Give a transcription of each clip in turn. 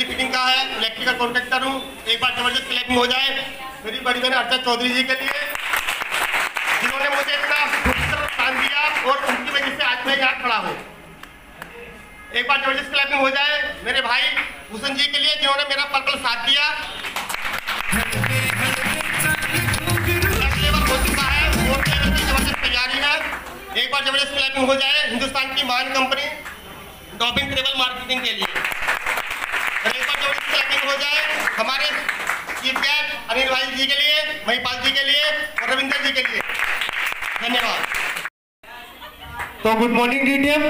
Fitting का है, electrical contractor हूँ। एक बार जबरदस्त क्लैपिंग हो जाए मेरी बड़ी बहन अर्चना चौधरी जी के लिए, जिन्होंने मुझे इतना प्रोत्साहन दिया और उनकी वजह से आज मैं यहाँ खड़ा हूँ। एक बार जबरदस्त क्लैपिंग हो जाए मेरे भाई भूषण जी के लिए, जिन्होंने मेरा पल साथ दिया। हो चुका है, जबरदस्त तैयारी है। एक बार जबरदस्त क्लैपिंग हो जाए हिंदुस्तान की महान कंपनी डॉल्फिन ट्रेवल मार्केटिंग के लिए। और एक बार जबरदस्त क्लैपिंग हो जाए हमारे चीफ गेस्ट अनिल भाई जी के लिए, महिपाल जी के लिए और रविंदर जी के लिए। धन्यवाद। तो गुड मॉर्निंग डीटीएम।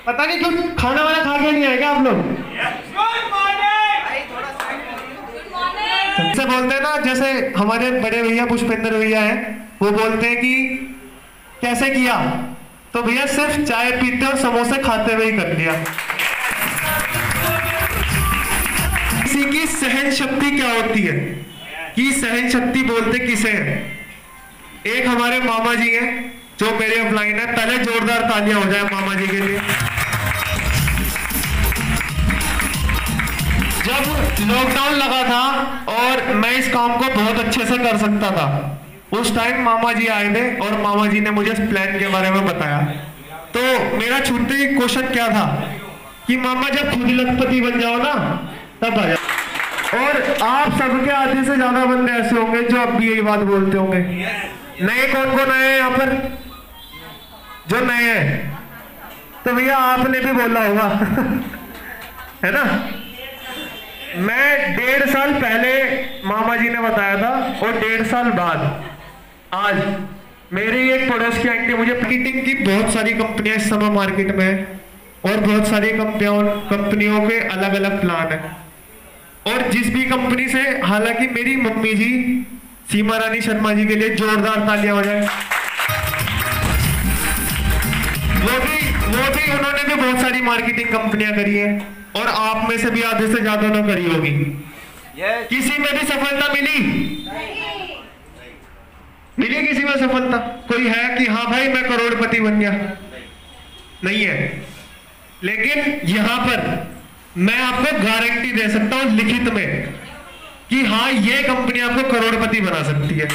पता नहीं क्यों खाना वाना खा के नहीं आए क्या आप लोग? सबसे बोलते हैं ना, जैसे हमारे बड़े भैया पुष्पेंद्र भैया हैं, वो बोलते हैं कि कैसे किया, तो भैया सिर्फ चाय पीते और समोसे खाते हुए ही कर दिया। किसी की सहन शक्ति क्या होती है, कि सहन शक्ति बोलते किसे है? एक हमारे मामा जी हैं जो मेरे अपलाइन है, पहले जोरदार तालियां हो जाए मामा जी के लिए। जब लॉकडाउन लगा था और मैं इस काम को बहुत अच्छे से कर सकता था, उस टाइम मामा जी आए थे और मामा जी ने मुझे इस प्लान के बारे में बताया। तो मेरा छूटते ही क्वेश्चन क्या था कि मामा जब खुद लखपति बन जाओ ना तब आ जाओ। और आप सबके आधे से ज्यादा बंदे ऐसे होंगे जो अब भी यही बात बोलते होंगे। नए कौन कौन आए यहाँ पर? जो नए हैं तो भैया आपने भी बोला होगा है ना। मैं 1.5 साल पहले मामा जी ने बताया था और 1.5 साल बाद आज मेरी एक पड़ोस की आंटी मुझे मार्केटिंग की बहुत सारी कंपनियां इस समय मार्केट में और बहुत सारी कंपनियों के अलग अलग प्लान है। और जिस भी कंपनी से, हालांकि मेरी मम्मी जी सीमा रानी शर्मा जी के लिए जोरदार तालियां हो जाए। वो भी उन्होंने भी बहुत सारी मार्केटिंग कंपनियां करी है और आप में से भी आधे से ज्यादा ने करी होगी। किसी में भी सफलता मिली किसी में सफलता? कोई है कि हाँ भाई मैं करोड़पति बन गया? नहीं है। लेकिन यहां पर मैं आपको गारंटी दे सकता हूं लिखित में कि हाँ ये कंपनी आपको करोड़पति बना सकती है।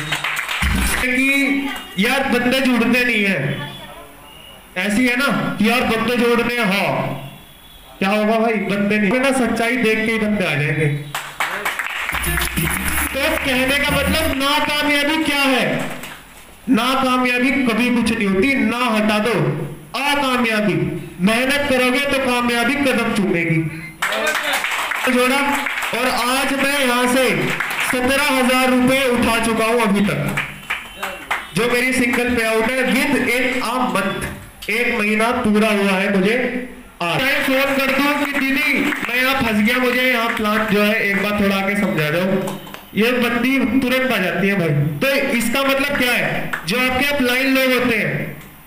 कि यार बंदे जुड़ते नहीं है, ऐसी है ना कि यार बंदे जोड़ने, हाँ क्या होगा भाई, बंदे नहीं ना, सच्चाई देख के ही बंदे आ जाएंगे। तो कहने का मतलब नाकामयाबी क्या है? नाकामयाबी कभी कुछ नहीं होती, ना हटा दो अकामयाबी। मेहनत करोगे तो कामयाबी कदम चूमेगी। जोड़ा। और आज मैं यहां से 17,000 रुपए उठा चुका हूं अभी तक, जो मेरी सिंगल पे आउट है विद इन अ मंथ। 1 महीना पूरा हुआ है मुझे। मैं फोन कर दूं कि दीदी मैं यहाँ फंस गया, मुझे यहाँ प्लांट जो है एक बार थोड़ा आके समझा दो, ये बंदी तुरंत आ जाती है भाई। तो इसका मतलब क्या है, जो आपके अपलाइन लोग होते हैं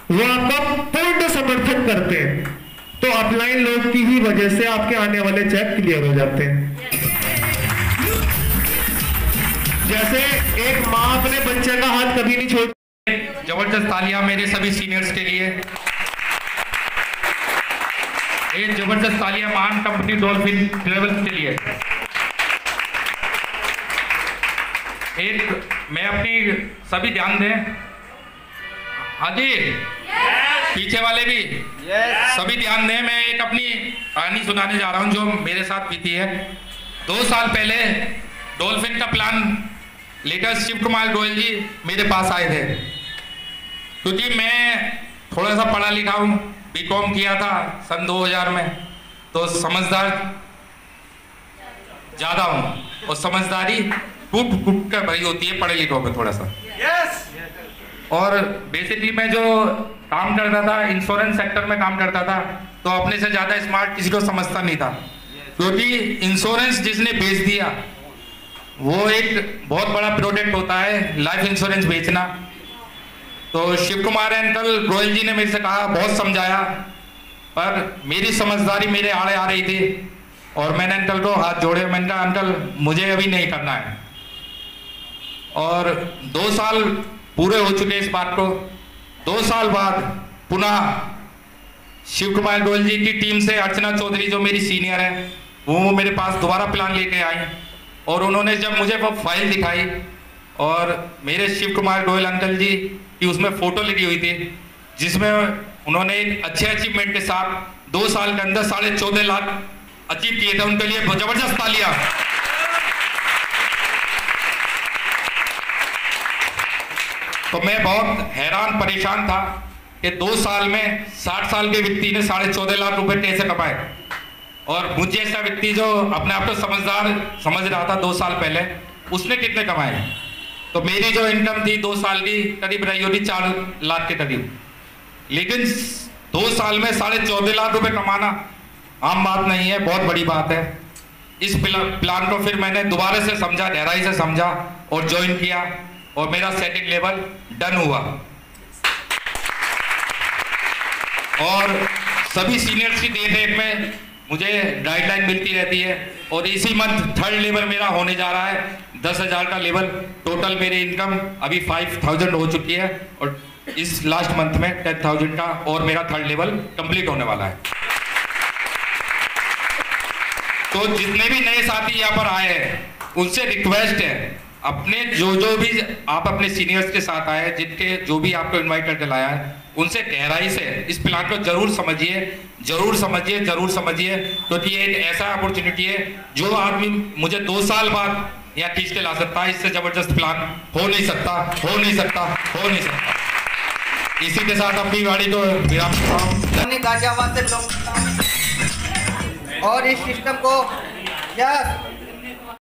वो आपका पूर्ण समर्थन करते हैं, तो अपलाइन लोग की ही वजह से आपके आने वाले चेक क्लियर हो जाते हैं। जैसे एक माँ अपने बच्चे का हाथ कभी नहीं छोड़। जबरदस्त तालियां मेरे सभी सीनियर्स के लिए। एक जबरदस्त तालियां महान कंपनी डॉल्फिन ट्रेवल्स के लिए। एक मैं अपनी सभी ध्यान दें, हाँ जी पीछे वाले भी सभी ध्यान दें। मैं एक अपनी कहानी सुनाने जा रहा हूं जो मेरे साथ बीती है। 2 साल पहले डॉल्फिन का प्लान लेकर शिव कुमार गोयल जी मेरे पास आए थे, क्योंकि मैं थोड़ा सा पढ़ा लिखा हूँ, बीकॉम किया था सन 2000 में, तो समझदार ज़्यादा हूँ और समझदारी टूट कर भरी होती है पढ़े लिखों में थोड़ा सा। और बेसिकली मैं जो काम करता था इंश्योरेंस सेक्टर में काम करता था, तो अपने से ज़्यादा स्मार्ट किसी को समझता नहीं था, क्योंकि इंश्योरेंस जिसने बेच दिया वो एक बहुत बड़ा प्रोडक्ट होता है लाइफ इंश्योरेंस बेचना। तो शिव कुमार अंकल गोयल जी ने मेरे से कहा, बहुत समझाया, पर मेरी समझदारी मेरे आड़े आ रही थी और मैंने अंकल को हाथ जोड़े। मैंने कहा अंकल मुझे अभी नहीं करना है। और 2 साल पूरे हो चुके इस बात को। 2 साल बाद पुनः शिव कुमार गोयल जी की टीम से अर्चना चौधरी जो मेरी सीनियर है, वो मेरे पास दोबारा प्लान लेके आई और उन्होंने जब मुझे वो फाइल दिखाई और मेरे शिव कुमार गोयल अंकल जी की उसमें फोटो लगी हुई थी, जिसमें उन्होंने एक अच्छे अचीवमेंट के साथ 2 साल के अंदर 14.5 लाख अचीव किए थे, उनके लिए जबरदस्त तालियां। तो मैं बहुत हैरान परेशान था कि 2 साल में 60 साल के व्यक्ति ने 14.5 लाख रुपए कैसे कमाए, और मुझ जैसा व्यक्ति जो अपने आप को समझदार समझ रहा था 2 साल पहले, उसने कितने कमाए। तो मेरी जो इनकम थी 2 साल की करीब रही होगी 4 लाख के करीब, लेकिन 2 साल में 14.5 लाख रुपए कमाना आम बात नहीं है, बहुत बड़ी बात है। इस प्लान को फिर मैंने दोबारा से समझा, गहराई से समझा और ज्वाइन किया और मेरा सेटिंग लेवल डन हुआ। और सभी सीनियर्स की देख में मुझे गाइडलाइन मिलती रहती है और इसी मंथ 3rd लेवल मेरा होने जा रहा है, 10,000 का लेवल। टोटल मेरी इनकम अभी 5,000 हो चुकी है और इस लास्ट मंथ में 10,000 का और मेरा 3rd लेवल कंप्लीट होने वाला है। तो जितने भी नए साथी यहाँ पर आए हैं उनसे रिक्वेस्ट है, अपने जो भी आप अपने सीनियर्स के साथ आए, जिनके जो भी आपको इनवाइट करके लाया है, उनसे गहराई से इस प्लान को जरूर समझिए, जरूर समझिए, जरूर समझिए, क्योंकि ये एक ऐसा अपॉर्चुनिटी है जो आदमी मुझे 2 साल बाद यहाँ खींच के ला सकता है। इससे जबरदस्त प्लान हो नहीं सकता, हो नहीं सकता, हो नहीं सकता। इसी के साथ अपनी गाड़ी को विराम देता हूँ। गाजियाबाद से और इस सिस्टम को यस